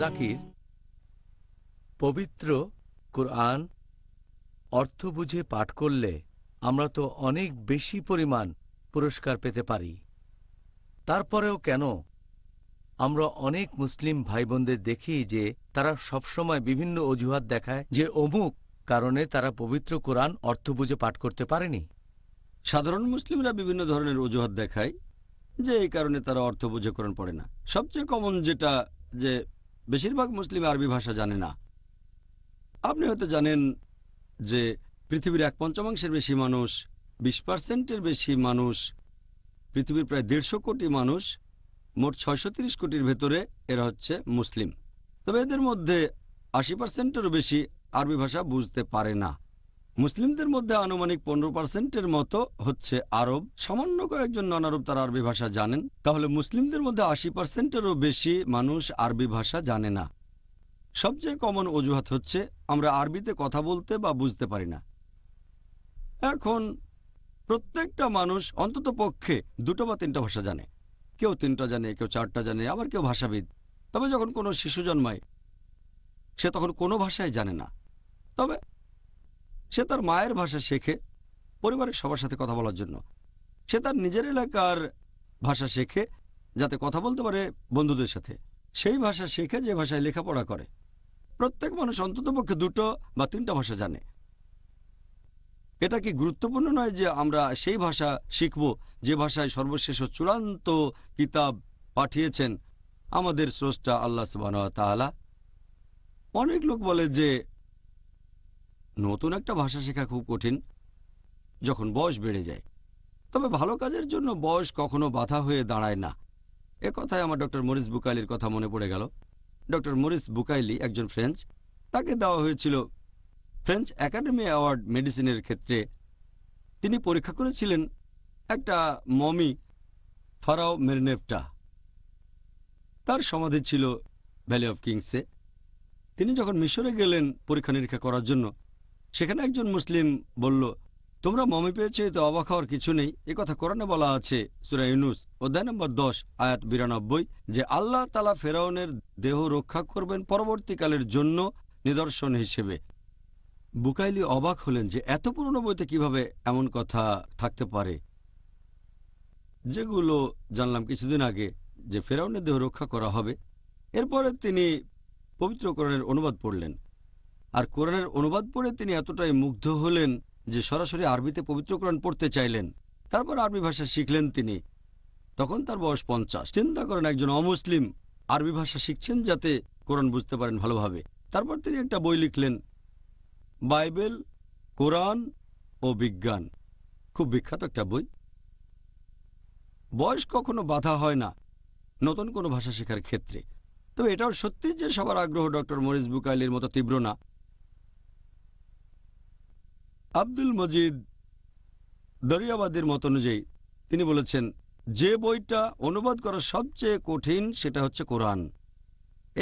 জাকির, পবিত্র কুরআন অর্থ বুঝে পাঠ করলে আমরা তো অনেক বেশি পরিমাণ পুরস্কার পেতে পারি। তারপরেও কেন আমরা অনেক মুসলিম ভাই বোনদের দেখি যে তারা সবসময় বিভিন্ন অজুহাত দেখায় যে অমুক কারণে তারা পবিত্র কোরআন অর্থ বুঝে পাঠ করতে পারেনি। সাধারণ মুসলিমরা বিভিন্ন ধরনের অজুহাত দেখায় যে এই কারণে তারা অর্থ বুঝে কোরআন পড়ে না। সবচেয়ে কমন যেটা, যে বেশিরভাগ মুসলিম আরবি ভাষা জানে না। আপনি হয়তো জানেন যে পৃথিবীর 1/5 বেশি মানুষ, 20%-এর বেশি মানুষ, পৃথিবীর প্রায় 150 কোটি মানুষ, মোট 630 কোটির ভেতরে এরা হচ্ছে মুসলিম। তবে এদের মধ্যে 80%-এরও বেশি আরবি ভাষা বুঝতে পারে না। মুসলিমদের মধ্যে আনুমানিক 15%-এর মতো হচ্ছে আরব, সামান্য কয়েকজন নন আরব তারা আরবি ভাষা জানেন। তাহলে মুসলিমদের মধ্যে 80%-এরও বেশি মানুষ আরবি ভাষা জানে না। সবচেয়ে কমন অজুহাত হচ্ছে আমরা আরবিতে কথা বলতে বা বুঝতে পারি না। এখন প্রত্যেকটা মানুষ অন্তত পক্ষে 2 বা 3টা ভাষা জানে। কেউ 3টা জানে, কেউ 4টা জানে, আবার কেউ ভাষাবিদ। তবে যখন কোনো শিশু জন্মায় সে তখন কোনো ভাষাই জানে না। তবে সে তার মায়ের ভাষা শেখে পরিবারের সবার সাথে কথা বলার জন্য। সে তার নিজের এলাকার ভাষা শেখে যাতে কথা বলতে পারে বন্ধুদের সাথে। সেই ভাষা শেখে যে ভাষায় লেখাপড়া করে। প্রত্যেক মানুষ অন্ততপক্ষে 2 বা 3টা ভাষা জানে। এটা কি গুরুত্বপূর্ণ নয় যে আমরা সেই ভাষা শিখব যে ভাষায় সর্বশেষ ও চূড়ান্ত কিতাব পাঠিয়েছেন আমাদের স্রষ্টা আল্লাহ সুবহানাহু ওয়া তাআলা? অনেক লোক বলে যে নতুন একটা ভাষা শেখা খুব কঠিন যখন বয়স বেড়ে যায়। তবে ভালো কাজের জন্য বয়স কখনো বাধা হয়ে দাঁড়ায় না। এ কথায় আমার ডক্টর মরিস বুকাইলির কথা মনে পড়ে গেল। ডক্টর মরিস বুকাইলি একজন ফ্রেঞ্চ। তাকে দেওয়া হয়েছিল ফ্রেঞ্চ একাডেমি অ্যাওয়ার্ড মেডিসিনের ক্ষেত্রে। তিনি পরীক্ষা করেছিলেন একটা মমি, ফারাও মেরনেফটা। তার সমাধি ছিল ভ্যালি অফ কিংসে। তিনি যখন মিশরে গেলেন পরীক্ষা নিরীক্ষা করার জন্য, সেখানে একজন মুসলিম বলল, তোমরা মমি পেয়েছো, এতে অবাক হওয়ার কিছু নেই। কথা কোরআনে বলা আছে সূরা ইউনূস অধ্যায় নম্বর 10 আয়াত 92 যে আল্লাহ তাআলা ফেরাউনের দেহ রক্ষা করবেন পরবর্তীকালের জন্য নিদর্শন হিসেবে। বুকাইলি অবাক হলেন যে এত পুরনো বইতে কিভাবে এমন কথা থাকতে পারে, যেগুলো জানলাম কিছুদিন আগে যে ফেরাউনের দেহ রক্ষা করা হবে। এরপরে তিনি পবিত্র কোরআনের অনুবাদ পড়লেন। আর কোরআনের অনুবাদ পড়ে তিনি এতটাই মুগ্ধ হলেন যে সরাসরি আরবিতে পবিত্র কোরআন পড়তে চাইলেন। তারপর আরবি ভাষা শিখলেন তিনি। তখন তার বয়স 50। চিন্তা করেন, একজন অমুসলিম আরবি ভাষা শিখছেন যাতে কোরআন বুঝতে পারেন ভালোভাবে। তারপর তিনি একটা বই লিখলেন, বাইবেল, কোরআন ও বিজ্ঞান। খুব বিখ্যাত একটা বই। বয়স কখনো বাধা হয় না নতুন কোনো ভাষা শেখার ক্ষেত্রে। তবে এটাও সত্যি যে সবার আগ্রহ ডক্টর মরিস বুকাইলির মতো তীব্র না। আব্দুল মজিদ দরিয়াবাদীর মত অনুযায়ী তিনি বলেছেন, যে বইটা অনুবাদ করা সবচেয়ে কঠিন সেটা হচ্ছে কোরআন।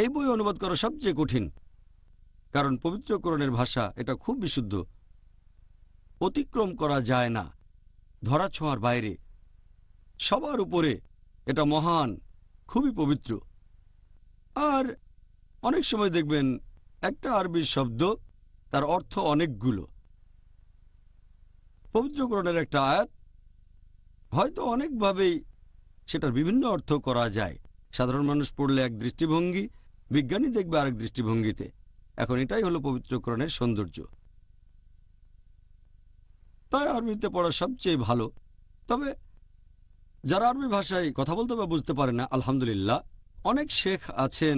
এই বই অনুবাদ করা সবচেয়ে কঠিন, কারণ পবিত্র কোরআনের ভাষা এটা খুব বিশুদ্ধ, অতিক্রম করা যায় না, ধরাছোঁয়ার বাইরে, সবার উপরে। এটা মহান, খুবই পবিত্র। আর অনেক সময় দেখবেন একটা আরবি শব্দ তার অর্থ অনেকগুলো। পবিত্র কোরআনের একটা আয়াত হয়তো অনেকভাবেই সেটার বিভিন্ন অর্থ করা যায়। সাধারণ মানুষ পড়লে এক দৃষ্টিভঙ্গি, বিজ্ঞানী দেখবে আরেক দৃষ্টিভঙ্গিতে। এখন এটাই হলো পবিত্র কোরআনের সৌন্দর্য। তাই আরবিতে পড়া সবচেয়ে ভালো। তবে যারা আরবি ভাষায় কথা বলতে বা বুঝতে পারে না, আলহামদুলিল্লাহ অনেক শেখ আছেন,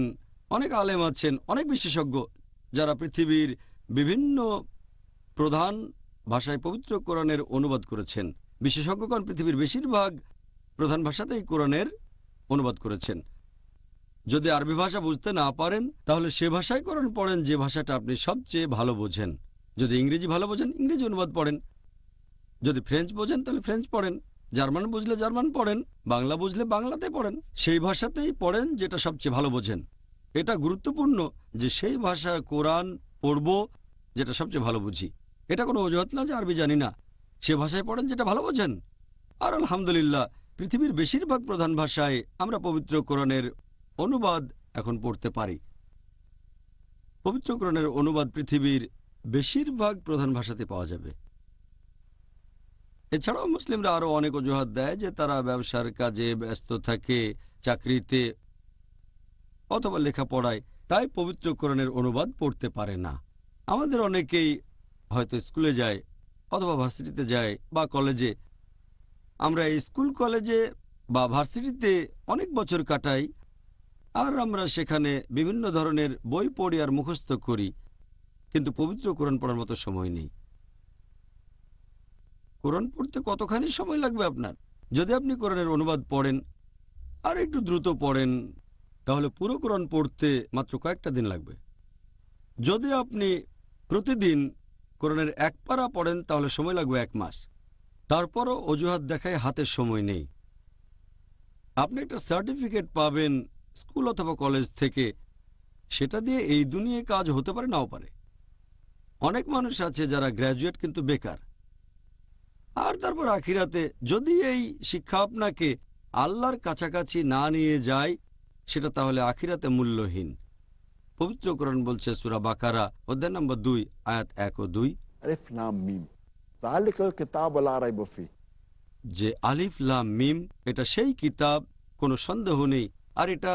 অনেক আলেম আছেন, অনেক বিশেষজ্ঞ যারা পৃথিবীর বিভিন্ন প্রধান ভাষায় পবিত্র কোরআনের অনুবাদ করেছেন। বিশেষজ্ঞগণ পৃথিবীর বেশিরভাগ প্রধান ভাষাতেই কোরআনের অনুবাদ করেছেন। যদি আরবি ভাষা বুঝতে না পারেন তাহলে সে ভাষায় কোরআন পড়েন যে ভাষাটা আপনি সবচেয়ে ভালো বোঝেন। যদি ইংরেজি ভালো বোঝেন ইংরেজি অনুবাদ পড়েন, যদি ফ্রেঞ্চ বোঝেন তাহলে ফ্রেঞ্চ পড়েন, জার্মান বুঝলে জার্মান পড়েন, বাংলা বুঝলে বাংলাতে পড়েন। সেই ভাষাতেই পড়েন যেটা সবচেয়ে ভালো বোঝেন। এটা গুরুত্বপূর্ণ যে সেই ভাষায় কোরআন পড়ব যেটা সবচেয়ে ভালো বুঝি। এটা কোনো অজুহাত না যে আরবি জানি না, সে ভাষায় পড়েন যেটা ভালো বোঝেন। আর আলহামদুলিল্লাহ পৃথিবীর বেশিরভাগ প্রধান ভাষায় আমরা পবিত্র কোরআনের অনুবাদ এখন পড়তে পারি। পবিত্র কোরআনের অনুবাদ পৃথিবীর বেশিরভাগ প্রধান ভাষাতে পাওয়া যাবে। এছাড়াও মুসলিমরা আরও অনেক অজুহাত দেয় যে তারা ব্যবসার কাজে ব্যস্ত থাকে, চাকরিতে অথবা লেখাপড়ায়, তাই পবিত্র কোরআনের অনুবাদ পড়তে পারে না। আমাদের অনেকেই হয়তো স্কুলে যায় অথবা ভার্সিটিতে যায় বা কলেজে। আমরা এই স্কুল, কলেজে বা ভার্সিটিতে অনেক বছর কাটাই, আর আমরা সেখানে বিভিন্ন ধরনের বই পড়ি আর মুখস্থ করি, কিন্তু পবিত্র কোরআন পড়ার মতো সময় নেই। কোরআন পড়তে কতখানি সময় লাগবে আপনার? যদি আপনি কোরআনের অনুবাদ পড়েন আর একটু দ্রুত পড়েন, তাহলে পুরো কোরআন পড়তে মাত্র কয়েকটা দিন লাগবে। যদি আপনি প্রতিদিন কোরআনের এক পারা পড়েন, তাহলে সময় লাগবে 1 মাস। তারপরও অজুহাত দেখায় হাতে সময় নেই। আপনি একটা সার্টিফিকেট পাবেন স্কুল অথবা কলেজ থেকে, সেটা দিয়ে এই দুনিয়ায় কাজ হতে পারে, নাও পারে। অনেক মানুষ আছে যারা গ্র্যাজুয়েট কিন্তু বেকার। আর তারপর আখিরাতে যদি এই শিক্ষা আপনাকে আল্লাহর কাছাকাছি না নিয়ে যায়, সেটা তাহলে আখিরাতে মূল্যহীন। পবিত্র কোরআন বলছে সূরা বাকারা অধ্যায় নম্বর 2 আয়াত 1 ও 2 আলিফ লাম মিম যালিকাল কিতাবু লা রাইবা ফি, যে আলিফ লাম মিম, এটা সেই কিতাব, কোনো সন্দেহ নেই, আর এটা